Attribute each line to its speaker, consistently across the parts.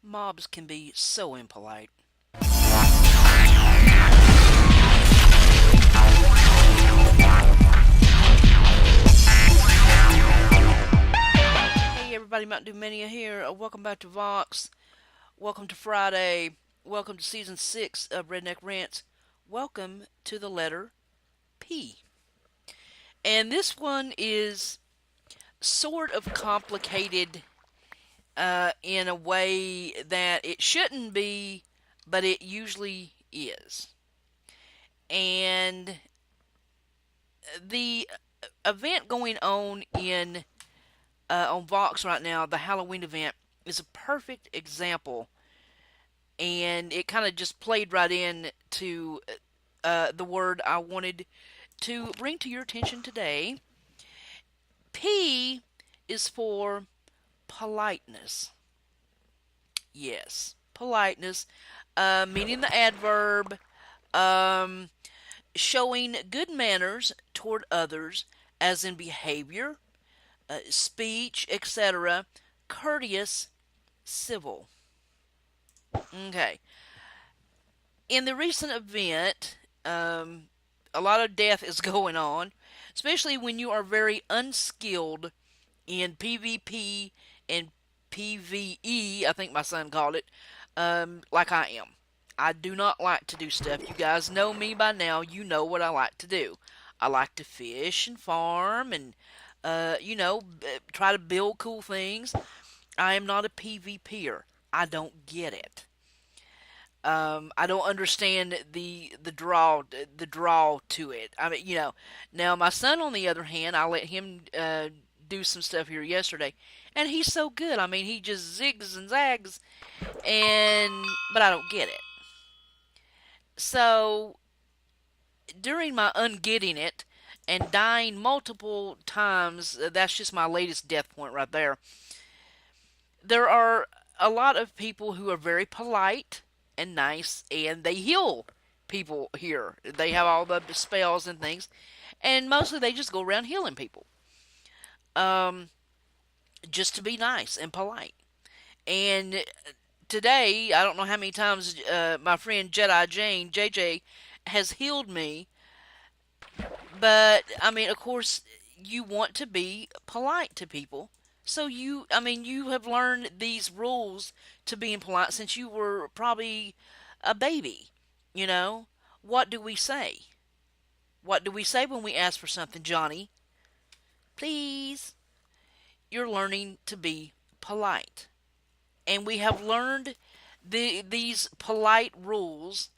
Speaker 1: Mobs can be so impolite. Hey everybody, Mntdewmania here. Welcome back to Vox. Welcome to Friday. Welcome to Season 6 of RedNeck Rants. Welcome to the letter P. And this one is sort of complicated in a way that it shouldn't be, but it usually is. And the event going on Vox right now, the Halloween event, is a perfect example, and it kind of just played right in to the word I wanted to bring to your attention today. P is for politeness. Yes, politeness, meaning the adverb, um, showing good manners toward others, as in behavior, speech, etc., courteous, civil. Okay. In the recent event, a lot of death is going on, especially when you are very unskilled in PvP and PvE, I think my son called it, like I am. I do not like to do stuff. You guys know me by now. You know what I like to do. I like to fish and farm and, try to build cool things. I am not a PvPer. I don't get it. I don't understand the draw to it. I mean, Now my son, on the other hand, I let him do some stuff here yesterday, and he's so good. I mean, he just zigs and zags, but I don't get it. So during my ungetting it and dying multiple times, that's just my latest death point right there. There are a lot of people who are very polite and nice, and they heal people here. They have all the spells and things, and mostly they just go around healing people, um, just to be nice and polite. And today, I don't know how many times my friend Jedi Jane JJ has healed me, but I mean, of course, you want to be polite to people. So you have learned these rules to being polite since you were probably a baby. You know, what do we say? What do we say when we ask for something, Johnny? Please. You're learning to be polite. And we have learned these polite rules,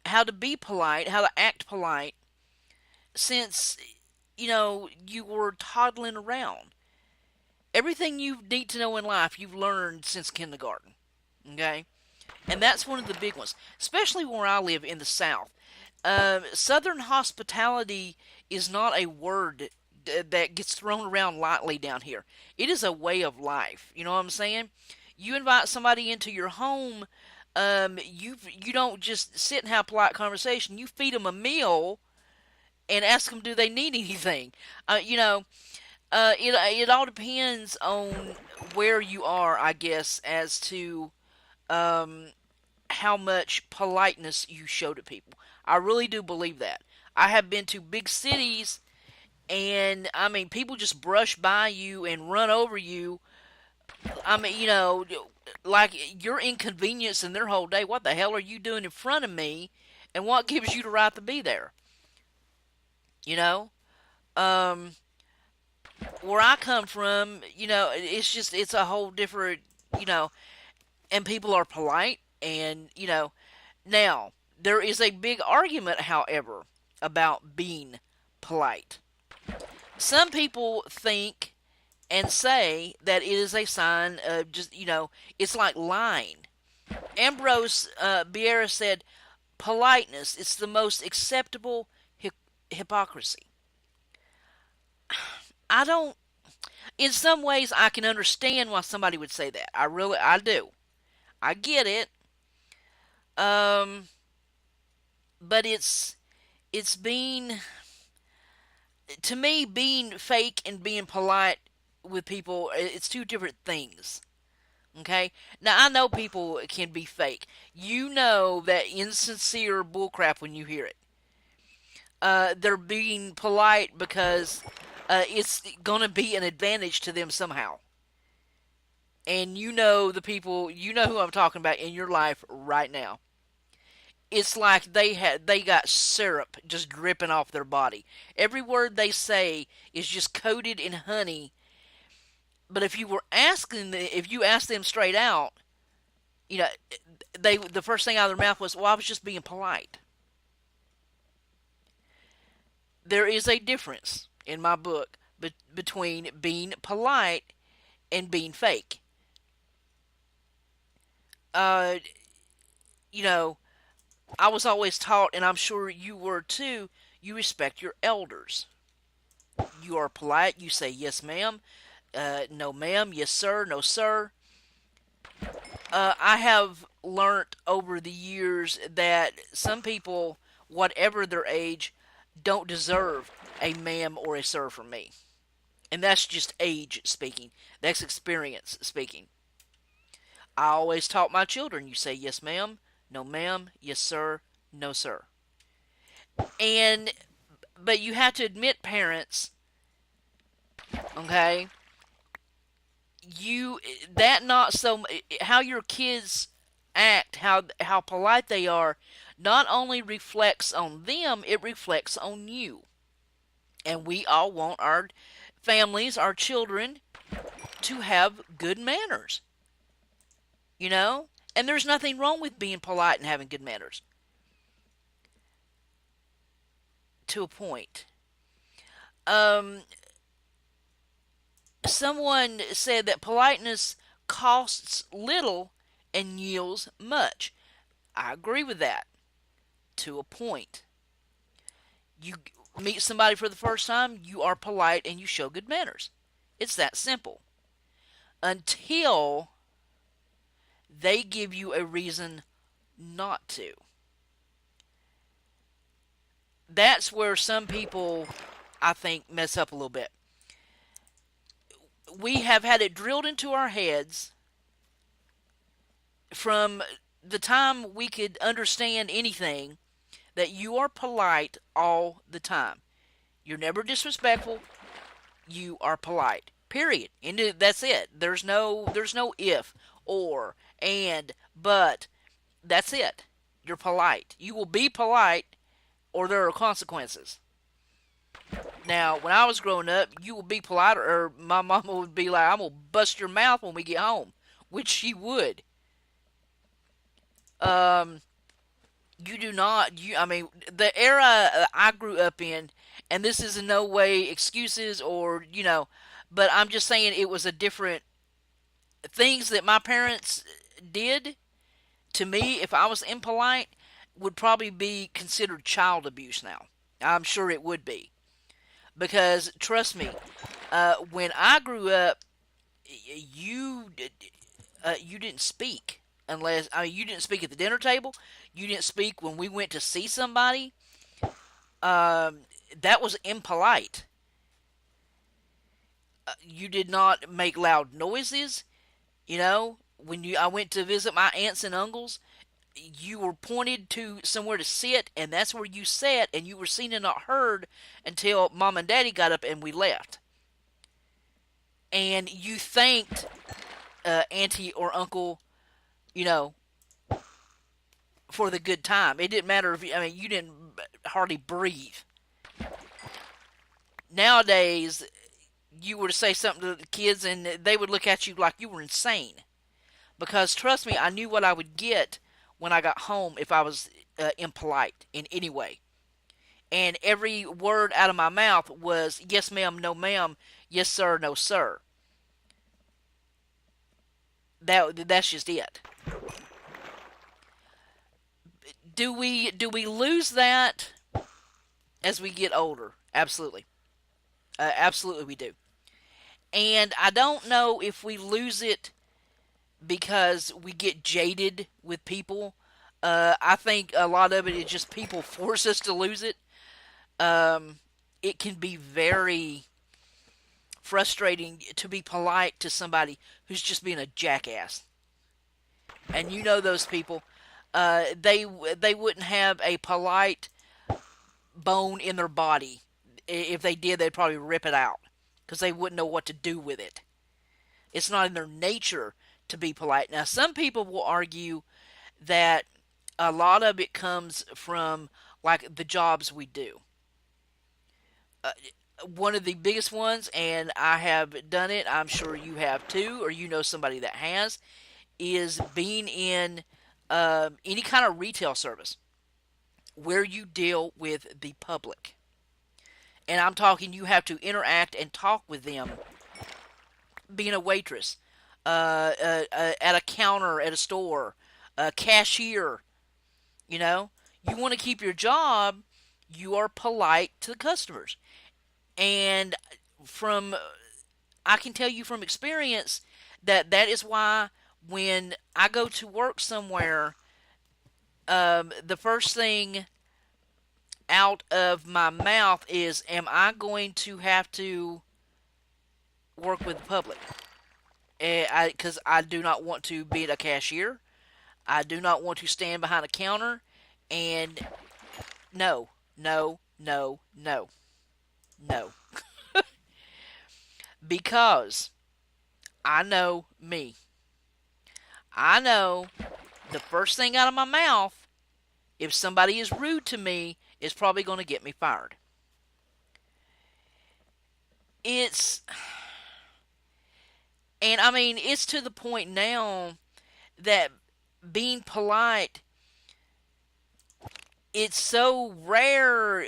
Speaker 1: how to be polite, how to act polite, since, you were toddling around. Everything you need to know in life, you've learned since kindergarten. Okay? And that's one of the big ones, especially where I live in the South. Southern hospitality is not a word that gets thrown around lightly down here. It is a way of life. You know what I'm saying? You invite somebody into your home. You don't just sit and have polite conversation. You feed them a meal and ask them, do they need anything? It all depends on where you are, I guess, as to um, how much politeness you show to people. I really do believe that. I have been to big cities, and I mean, people just brush by you and run over you. I mean, like you're inconveniencing their whole day. What the hell are you doing in front of me? And what gives you the right to be there? You know? Um, where I come from, it's a whole different, you know, and people are polite, and, now, there is a big argument, however, about being polite. Some people think and say that it is a sign of just, it's like lying. Ambrose Bierra said, politeness, it's the most acceptable hypocrisy. I don't, in some ways, I can understand why somebody would say that. I do. I get it. Um, but it's being, to me, being fake and being polite with people, it's two different things. Okay? Now, I know people can be fake. You know that insincere bullcrap when you hear it. They're being polite because it's going to be an advantage to them somehow. And you know the people, you know who I'm talking about in your life right now. It's like they got syrup just dripping off their body. Every word they say is just coated in honey. But if you ask them straight out, you know, the first thing out of their mouth was, "Well, I was just being polite." There is a difference in my book between being polite and being fake. Uh, you know, I was always taught, and I'm sure you were too, you respect your elders. You are polite. You say yes, ma'am, no, ma'am, yes, sir, no, sir. I have learned over the years that some people, whatever their age, don't deserve a ma'am or a sir from me. And that's just age speaking. That's experience speaking. I always taught my children, you say yes, ma'am, no, ma'am, yes, sir, no, sir. And, but you have to admit, parents, okay, you, that not so, how your kids act, how polite they are, not only reflects on them, it reflects on you. And we all want our families, our children, to have good manners, you know? And there's nothing wrong with being polite and having good manners to a point. Um, Someone said that politeness costs little and yields much. I agree with that to a point. You meet somebody for the first time, you are polite and you show good manners. It's that simple. Until they give you a reason not to. That's where some people, I think, mess up a little bit. We have had it drilled into our heads from the time we could understand anything that you are polite all the time. You're never disrespectful. You are polite. Period. And that's it. There's no if or and but. That's it. You're polite. You will be polite or there are consequences. Now, when I was growing up, you would be polite, or my mama would be like, "I'm gonna bust your mouth when we get home," which she would. Um, you do not. I mean, the era I grew up in, and this is in no way excuses or but I'm just saying it was a different things that my parents did to me. If I was impolite, would probably be considered child abuse now. I'm sure it would be because trust me, when I grew up, you you didn't speak unless you didn't speak at the dinner table. You didn't speak when we went to see somebody. That was impolite. You did not make loud noises. When I went to visit my aunts and uncles, you were pointed to somewhere to sit, and that's where you sat, and you were seen and not heard until mom and daddy got up and we left. And you thanked auntie or uncle, you know, for the good time. It didn't matter if you didn't hardly breathe. Nowadays, you were to say something to the kids, and they would look at you like you were insane. Because trust me, I knew what I would get when I got home if I was impolite in any way. And every word out of my mouth was yes, ma'am, no, ma'am, yes, sir, no, sir. That's just it. Do we lose that as we get older? Absolutely, absolutely we do. And I don't know if we lose it because we get jaded with people. I think a lot of it is just people force us to lose it. Um, it can be very frustrating to be polite to somebody who's just being a jackass. and you know those people, they wouldn't have a polite bone in their body. If they did, they'd probably rip it out because they wouldn't know what to do with it. It's not in their nature to be polite. Now, some people will argue that a lot of it comes from like the jobs we do. Uh, One of the biggest ones, and I have done it, I'm sure you have too, or you know somebody that has, is being in any kind of retail service where you deal with the public. And I'm talking you have to interact and talk with them, being a waitress, at a counter at a store, a cashier, you know. You want to keep your job, you are polite to the customers. And from I can tell you from experience that that is why when I go to work somewhere, the first thing out of my mouth is, am I going to have to work with the public? Because I do not want to be a cashier. I do not want to stand behind a counter. And no, no, no, no, no. Because I know me. I know the first thing out of my mouth, if somebody is rude to me, is probably going to get me fired. It's, and I mean, it's to the point now that being polite, it's so rare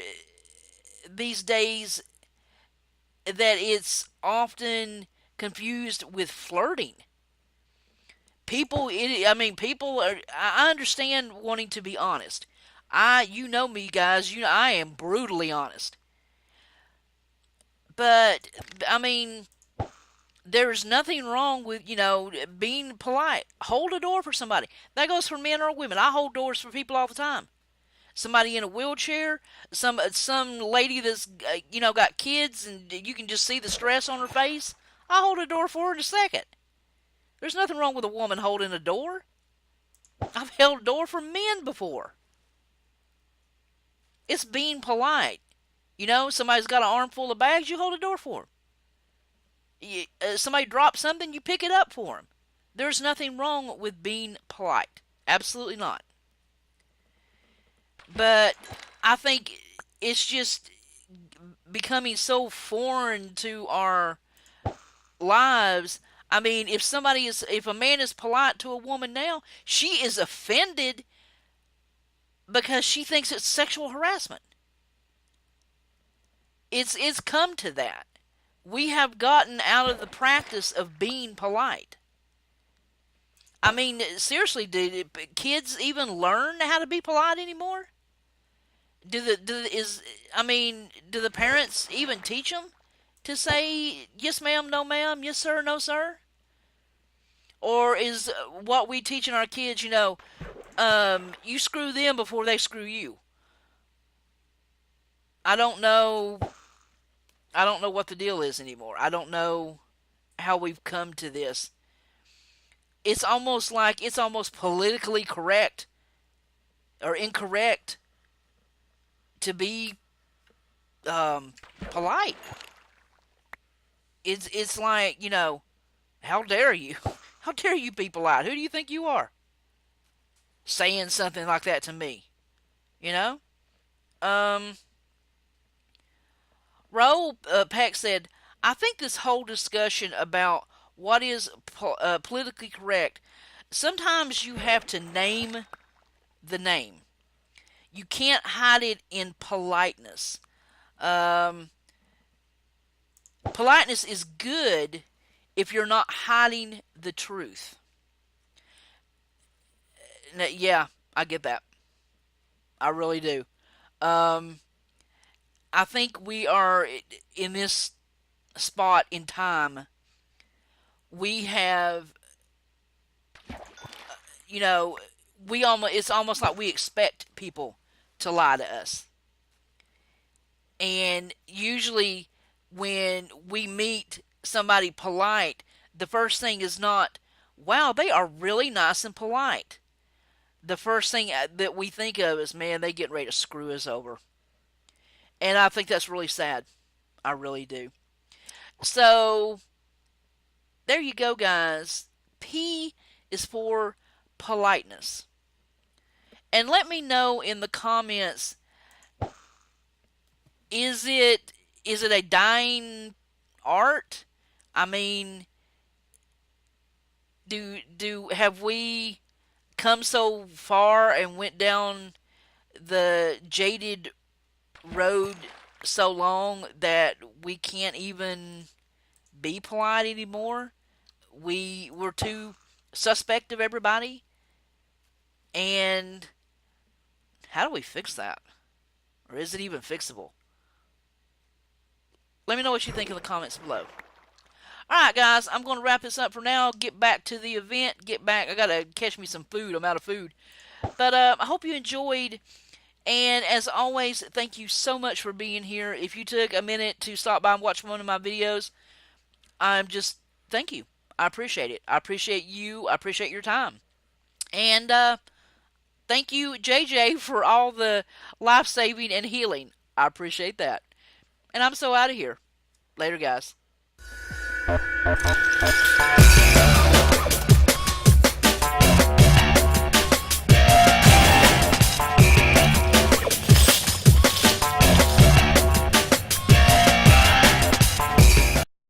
Speaker 1: these days that it's often confused with flirting. I mean, people are. I understand wanting to be honest. You know me, guys. You know I am brutally honest. But I mean, there's nothing wrong with being polite. Hold a door for somebody. That goes for men or women. I hold doors for people all the time. Somebody in a wheelchair, some lady that's got kids, and you can just see the stress on her face. I hold a door for her in a second. There's nothing wrong with a woman holding a door. I've held a door for men before. It's being polite. Somebody's got an armful of bags, you hold a door for them. Somebody drops something, you pick it up for them. There's nothing wrong with being polite. Absolutely not. But I think it's just becoming so foreign to our lives. I mean, if a man is polite to a woman now, she is offended because she thinks it's sexual harassment. It's come to that. We have gotten out of the practice of being polite. I mean, seriously, do kids even learn how to be polite anymore? Do the parents even teach them to say yes ma'am, no ma'am, yes sir, no sir? Or is what we teaching our kids, you screw them before they screw you? I don't know. I don't know what the deal is anymore. I don't know how we've come to this. It's almost politically correct or incorrect to be polite. It's like, how dare you? How dare you be polite? Who do you think you are? Saying something like that to me. You know? Um, Raoul Peck said, I think this whole discussion about what is politically correct, sometimes you have to name the name. You can't hide it in politeness. Um, Politeness is good if you're not hiding the truth. Yeah, I get that. I really do. Um, I think we are in this spot in time. We have, you know, it's almost like we expect people to lie to us. And usually when we meet somebody polite, the first thing is not wow, they are really nice and polite. The first thing that we think of is, man, they getting ready to screw us over. And I think that's really sad. I really do. So, there you go, guys. P is for politeness. And let me know in the comments, is it a dying art? I mean, do have we come so far and went down the jaded road so long that we can't even be polite anymore? We're too suspect of everybody. And how do we fix that? Or is it even fixable? Let me know what you think in the comments below. Alright, guys, I'm going to wrap this up for now. Get back to the event. Get back. I got to catch me some food. I'm out of food. But I hope you enjoyed. And as always, thank you so much for being here. If you took a minute to stop by and watch one of my videos, thank you. I appreciate it. I appreciate you. I appreciate your time. And thank you, JJ, for all the life saving and healing. I appreciate that. And I'm so out of here. Later, guys.